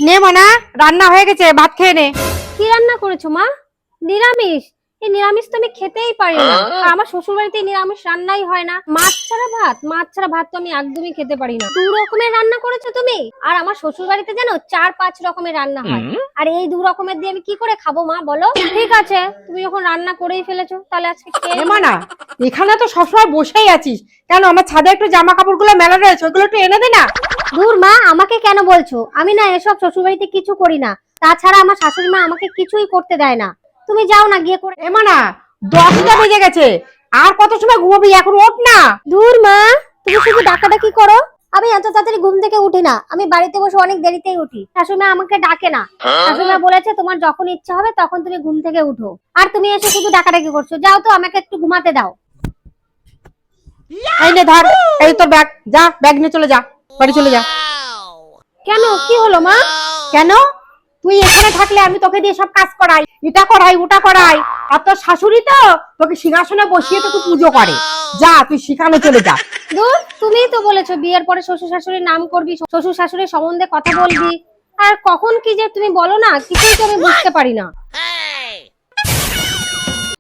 নে মানা, রান্না হয়ে গেছে, ভাত খেয়ে নে। কি রান্না করেছো মা? নিরামিষ? এই নিরামিষ তো আমি খেতেই পারি না। আর আমার শ্বশুর বাড়িতে নিরামিষ রান্নাই হয় না। মাছ ছাড়া ভাত তো আমি একদমই খেতে পারি না। 2 রকমের রান্না করেছো তুমি। আর আমার শ্বশুর বাড়িতে জানো 4-5 রকমের রান্না হয়। আর এই 2 রকমের দিয়ে আমি কি করে খাবো মা বলো? ঠিক আছে, তুমি যখন রান্না করেই ফেলেছো তাহলে আজকে খেয়ে এ নিই। মানা, এখানে তো সবসময় বসেই আছিস কেন? আমার ছাদে একটু জামা কাপড়গুলো মেলা রয়েছে, ওগুলো একটু এনে দে না। দূর মা, আমাকে কেন বলছো? আমি না এসব শ্বশুর বাড়িতে কিছু করি না। তাছাড়া আমার শাশুড়ি মা আমাকে কিছুই করতে দেয় না। তুমি যাও না, গিয়ে করে। এ মানা, 10টা বেজে গেছে, আর কত সময় ঘুমাবি? এখন ওঠ না। দূর মা, তুমি শুধু ডাকাডাকি করো। আমি এত তাড়াতাড়ি ঘুম থেকে উঠি না। আমি বাড়িতে বসে অনেক দেরিতেই উঠি। শাশুড়ি আমাকে ডাকে না। শাশুড়ি বলেছে তোমার যখন ইচ্ছা হবে তখন তুমি ঘুম থেকে উঠো। আর তুমি এসে শুধু ডাকাডাকি করছো। যাও তো, আমাকে একটু ঘুমাতে দাও। এই নে ধর, এই তোর ব্যাগ, যা ব্যাগ নিয়ে চলে যা, বাড়ি চলে যা। কেন, কি হলো মা? কেন? তুই এখানে থাকলে আমি তোকে দিয়ে সব কাজ করাই, এটা করাই ওটা করাই, আর তোর শাশুড়ি তো তোকে সিংহাসনে বসিয়ে তোকে পুজো করে। যা, তুই সেখানে চলে যা। দূর, তুমিই তো বলেছো বিয়ের পরে শ্বশুর শাশুড়ির নাম করবি, শ্বশুর শাশুড়ির সম্বন্ধে কথা বলবি। আর কখন কি যে তুমি বলো না, কিছুই তো আমি বুঝতে পারি না।